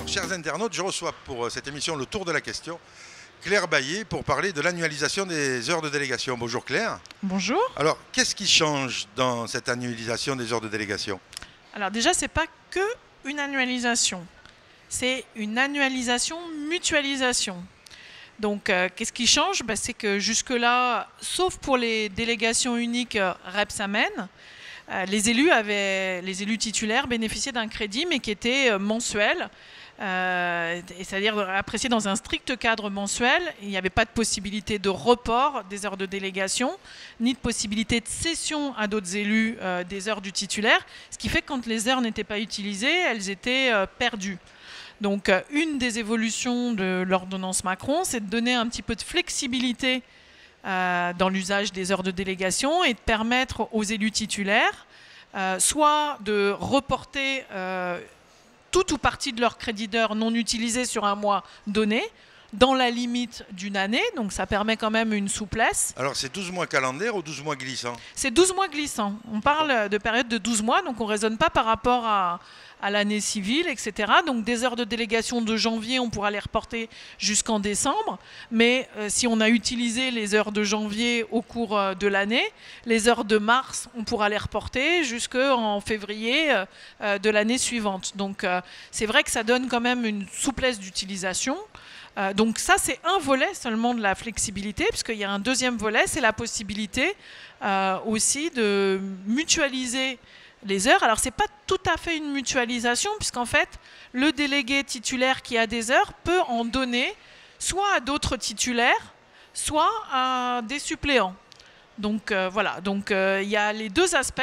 Alors, chers internautes, je reçois pour cette émission Le Tour de la question Claire Baillet pour parler de l'annualisation des heures de délégation. Bonjour Claire. Bonjour. Alors, qu'est-ce qui change dans cette annualisation des heures de délégation? Alors déjà, c'est pas que une annualisation, c'est une annualisation mutualisation. Donc, qu'est-ce qui change? C'est que jusque-là, sauf pour les délégations uniques Repsamen, les élus titulaires bénéficiaient d'un crédit, mais qui était mensuel. C'est-à-dire apprécié dans un strict cadre mensuel. Il n'y avait pas de possibilité de report des heures de délégation, ni de possibilité de cession à d'autres élus des heures du titulaire, ce qui fait que quand les heures n'étaient pas utilisées, elles étaient perdues. Donc une des évolutions de l'ordonnance Macron, c'est de donner un petit peu de flexibilité dans l'usage des heures de délégation et de permettre aux élus titulaires soit de reporter tout ou partie de leur crédit d'heures non utilisé sur un mois donné, dans la limite d'une année, donc ça permet quand même une souplesse. Alors c'est 12 mois calendaires ou 12 mois glissants? C'est 12 mois glissants. On parle de période de 12 mois, donc on ne raisonne pas par rapport à l'année civile, etc. Donc des heures de délégation de janvier, on pourra les reporter jusqu'en décembre, mais si on a utilisé les heures de janvier au cours de l'année, les heures de mars, on pourra les reporter jusqu'en février de l'année suivante. Donc c'est vrai que ça donne quand même une souplesse d'utilisation. Donc ça, c'est un volet seulement de la flexibilité, puisqu'il y a un deuxième volet, c'est la possibilité aussi de mutualiser les heures. Alors, ce n'est pas tout à fait une mutualisation, puisqu'en fait, le délégué titulaire qui a des heures peut en donner soit à d'autres titulaires, soit à des suppléants. Donc voilà, donc il y a les deux aspects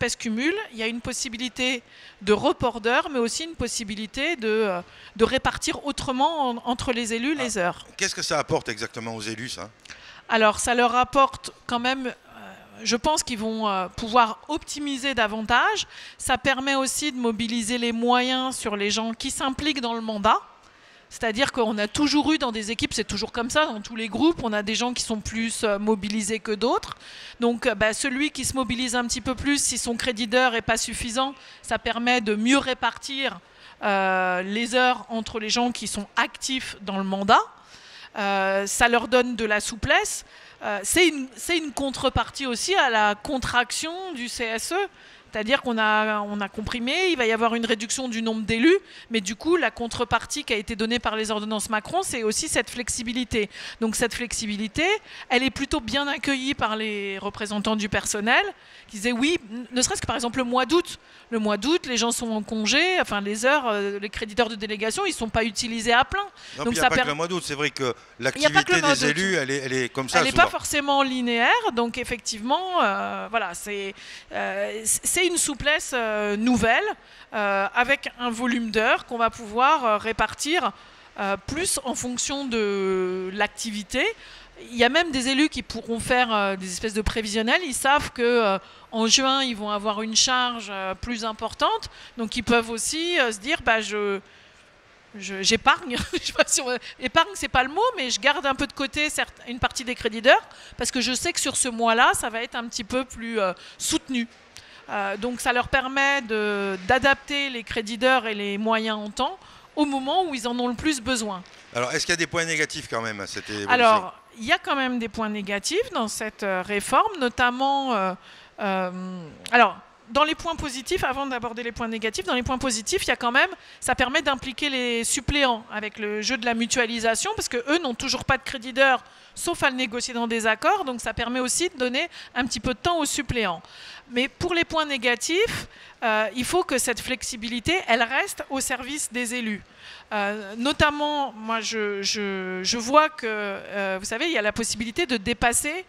se cumulent. Il y a une possibilité de report d'heures, mais aussi une possibilité de répartir autrement entre les élus les heures. Qu'est-ce que ça apporte exactement aux élus, ça? Alors ça leur apporte quand même, je pense qu'ils vont pouvoir optimiser davantage. Ça permet aussi de mobiliser les moyens sur les gens qui s'impliquent dans le mandat. C'est-à-dire qu'on a toujours eu dans des équipes, c'est toujours comme ça, dans tous les groupes, on a des gens qui sont plus mobilisés que d'autres. Donc celui qui se mobilise un petit peu plus, si son crédit d'heure n'est pas suffisant, ça permet de mieux répartir les heures entre les gens qui sont actifs dans le mandat. Ça leur donne de la souplesse. C'est une contrepartie aussi à la contraction du CSE. C'est-à-dire qu'on a comprimé, il va y avoir une réduction du nombre d'élus, mais du coup, la contrepartie qui a été donnée par les ordonnances Macron, c'est aussi cette flexibilité. Donc cette flexibilité, elle est plutôt bien accueillie par les représentants du personnel, qui disaient oui, ne serait-ce que par exemple le mois d'août. Le mois d'août, les gens sont en congé, enfin les heures, les crédits d'heures de délégation, ils ne sont pas utilisés à plein. Non, donc il n'y a pas que le mois d'août, c'est vrai que l'activité des élus, elle est comme ça. Elle n'est pas forcément linéaire, donc effectivement, voilà, c'est une souplesse nouvelle avec un volume d'heures qu'on va pouvoir répartir plus en fonction de l'activité. Il y a même des élus qui pourront faire des espèces de prévisionnels. Ils savent qu'en juin, ils vont avoir une charge plus importante. Donc, ils peuvent aussi se dire j'épargne. Épargne, c'est pas le mot, mais je garde un peu de côté une partie des crédits d'heures parce que je sais que sur ce mois-là, ça va être un petit peu plus soutenu. Donc ça leur permet d'adapter les crédits d'heures et les moyens en temps au moment où ils en ont le plus besoin. Alors, est-ce qu'il y a des points négatifs quand même à cette évolution? Alors, il y a quand même des points négatifs dans cette réforme, notamment... alors, dans les points positifs, avant d'aborder les points négatifs, dans les points positifs, il y a quand même, ça permet d'impliquer les suppléants avec le jeu de la mutualisation, parce qu'eux n'ont toujours pas de crédit d'heure, sauf à le négocier dans des accords, donc ça permet aussi de donner un petit peu de temps aux suppléants. Mais pour les points négatifs, il faut que cette flexibilité, elle reste au service des élus. Notamment, moi, je vois que, vous savez, il y a la possibilité de dépasser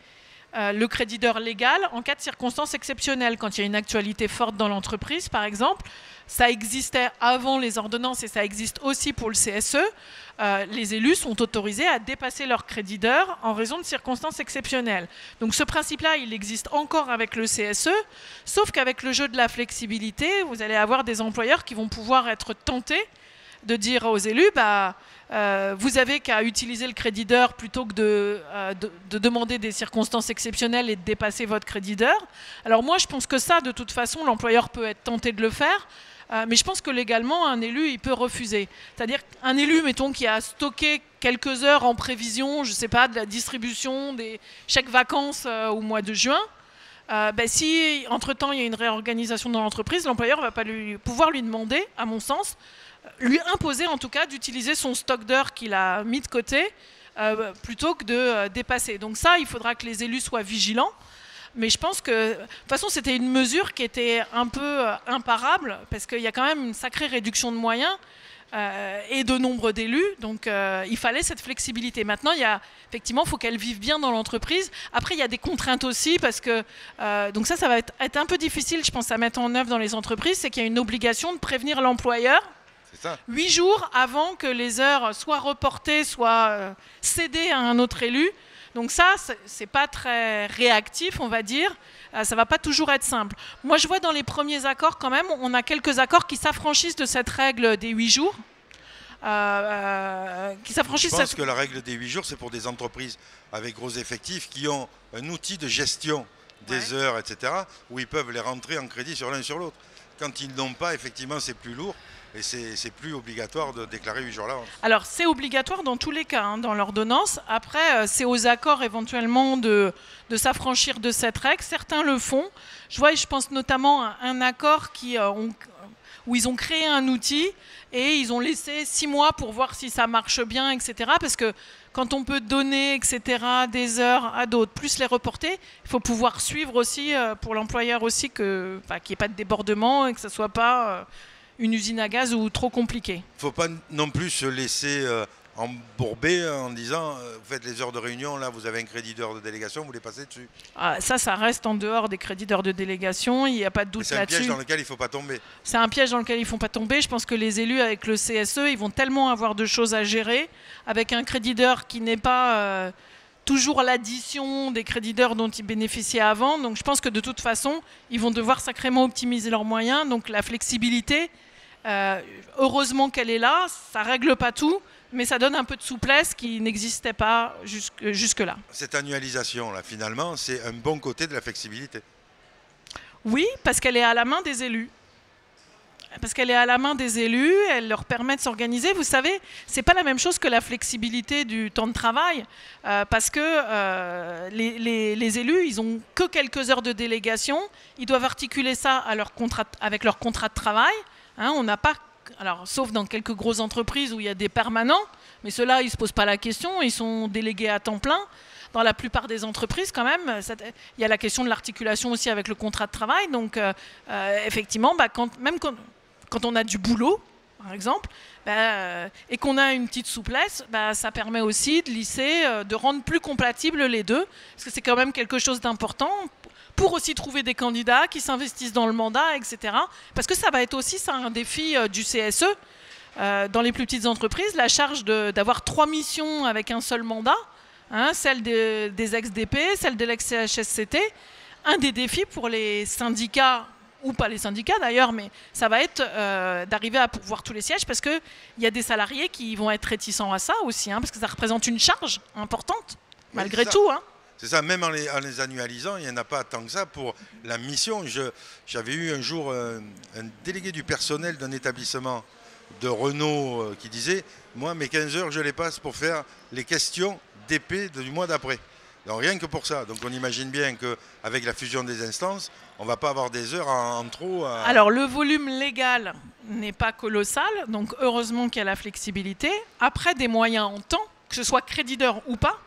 le crédit d'heure légal en cas de circonstances exceptionnelles. Quand il y a une actualité forte dans l'entreprise, par exemple, ça existait avant les ordonnances et ça existe aussi pour le CSE. Les élus sont autorisés à dépasser leur crédit d'heure en raison de circonstances exceptionnelles. Donc ce principe-là, il existe encore avec le CSE, sauf qu'avec le jeu de la flexibilité, vous allez avoir des employeurs qui vont pouvoir être tentés de dire aux élus, vous avez qu'à utiliser le crédit d'heure plutôt que de demander des circonstances exceptionnelles et de dépasser votre crédit d'heure. Alors moi, je pense que ça, de toute façon, l'employeur peut être tenté de le faire. Mais je pense que légalement, un élu, il peut refuser. C'est-à-dire qu'un élu, mettons, qui a stocké quelques heures en prévision, je ne sais pas, de la distribution des chèques vacances au mois de juin, si, entre-temps, il y a une réorganisation dans l'entreprise, l'employeur ne va pas pouvoir lui demander, à mon sens, lui imposer en tout cas d'utiliser son stock d'heures qu'il a mis de côté plutôt que de dépasser. Donc ça, il faudra que les élus soient vigilants. Mais je pense que, de toute façon, c'était une mesure qui était un peu imparable, parce qu'il y a quand même une sacrée réduction de moyens et de nombre d'élus. Donc, il fallait cette flexibilité. Maintenant, effectivement, il faut qu'elle vive bien dans l'entreprise. Après, il y a des contraintes aussi, parce que donc ça va être un peu difficile, je pense, à mettre en œuvre dans les entreprises. C'est qu'il y a une obligation de prévenir l'employeur 8 jours avant que les heures soient reportées, soient cédées à un autre élu. Donc ça, c'est pas très réactif, on va dire. Ça va pas toujours être simple. Moi, je vois dans les premiers accords, quand même, on a quelques accords qui s'affranchissent de cette règle des 8 jours. Je pense que la règle des 8 jours, c'est pour des entreprises avec gros effectifs qui ont un outil de gestion des heures, etc., où ils peuvent les rentrer en crédit sur l'un sur l'autre. Quand ils n'ont pas, effectivement, c'est plus lourd. Et c'est plus obligatoire de déclarer 8 jours l'avance. Alors, c'est obligatoire dans tous les cas, hein, dans l'ordonnance. Après, c'est aux accords éventuellement de s'affranchir de cette règle. Certains le font. Je pense notamment à un accord où ils ont créé un outil et ils ont laissé 6 mois pour voir si ça marche bien, etc. Parce que quand on peut donner, etc., des heures à d'autres, plus les reporter, il faut pouvoir suivre aussi, pour l'employeur aussi, qu'il n'y ait pas de débordement et que ça ne soit pas une usine à gaz ou trop compliqué. Il ne faut pas non plus se laisser embourber en disant vous faites les heures de réunion, là vous avez un crédit d'heures de délégation, vous les passez dessus. Ça reste en dehors des crédits d'heures de délégation, il n'y a pas de doute là-dessus. C'est un piège dans lequel il ne faut pas tomber. C'est un piège dans lequel il ne faut pas tomber. Je pense que les élus avec le CSE, ils vont tellement avoir de choses à gérer, avec un crédit d'heures qui n'est pas toujours l'addition des crédits d'heures dont ils bénéficiaient avant. Donc je pense que de toute façon, ils vont devoir sacrément optimiser leurs moyens. Donc la flexibilité, heureusement qu'elle est là, ça ne règle pas tout, mais ça donne un peu de souplesse qui n'existait pas jusque-là. Cette annualisation, là, finalement, c'est un bon côté de la flexibilité. Oui, parce qu'elle est à la main des élus. Elle leur permet de s'organiser. Vous savez, ce n'est pas la même chose que la flexibilité du temps de travail, parce que les élus, ils n'ont que quelques heures de délégation, ils doivent articuler ça avec leur contrat de travail. Hein, on n'a pas, alors, sauf dans quelques grosses entreprises où il y a des permanents, mais ceux-là, ils ne se posent pas la question, ils sont délégués à temps plein. Dans la plupart des entreprises, quand même, il y a la question de l'articulation aussi avec le contrat de travail. Donc, effectivement, quand on a du boulot, par exemple, et qu'on a une petite souplesse, ça permet aussi de lisser, de rendre plus compatibles les deux, parce que c'est quand même quelque chose d'important pour aussi trouver des candidats qui s'investissent dans le mandat, etc. Parce que ça va être aussi un défi du CSE. Dans les plus petites entreprises, la charge d'avoir 3 missions avec un seul mandat, hein, celle des ex-DP, celle de l'ex-CHSCT, un des défis pour les syndicats, ou pas les syndicats d'ailleurs, mais ça va être d'arriver à pourvoir tous les sièges, parce qu'il y a des salariés qui vont être réticents à ça aussi, hein, parce que ça représente une charge importante, malgré tout. Hein. C'est ça, même en les annualisant, il n'y en a pas tant que ça pour la mission. J'avais eu un jour un délégué du personnel d'un établissement de Renault qui disait « Moi, mes 15 heures, je les passe pour faire les questions d'épée du mois d'après. » Donc rien que pour ça. Donc on imagine bien qu'avec la fusion des instances, on ne va pas avoir des heures en trop. Alors le volume légal n'est pas colossal, donc heureusement qu'il y a la flexibilité. Après, des moyens en temps, que ce soit crédit d'heure ou pas,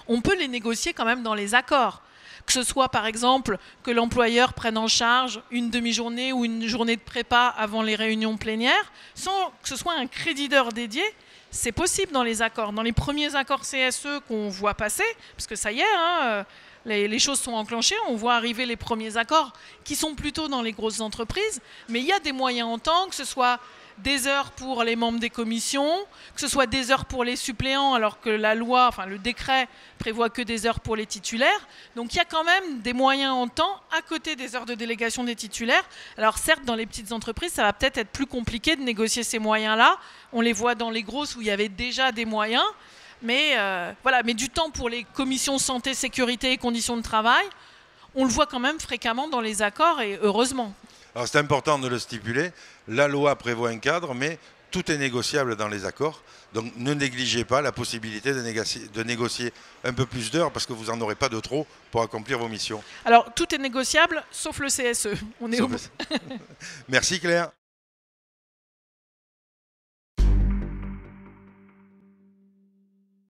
on peut les négocier quand même dans les accords. Que ce soit par exemple que l'employeur prenne en charge une demi-journée ou une journée de prépa avant les réunions plénières, sans que ce soit un crédit d'heure dédié, c'est possible dans les accords. Dans les premiers accords CSE qu'on voit passer, parce que ça y est, hein, les choses sont enclenchées, on voit arriver les premiers accords qui sont plutôt dans les grosses entreprises, mais il y a des moyens en temps, que ce soit des heures pour les membres des commissions, que ce soit des heures pour les suppléants, alors que la loi, enfin le décret prévoit que des heures pour les titulaires. Donc il y a quand même des moyens en temps à côté des heures de délégation des titulaires. Alors certes, dans les petites entreprises, ça va peut-être être plus compliqué de négocier ces moyens-là. On les voit dans les grosses où il y avait déjà des moyens. Mais voilà, mais du temps pour les commissions santé, sécurité et conditions de travail, on le voit quand même fréquemment dans les accords, et heureusement. Alors c'est important de le stipuler. La loi prévoit un cadre, mais tout est négociable dans les accords. Donc ne négligez pas la possibilité de négocier un peu plus d'heures parce que vous n'en aurez pas de trop pour accomplir vos missions. Alors tout est négociable sauf le CSE. On est Merci Claire.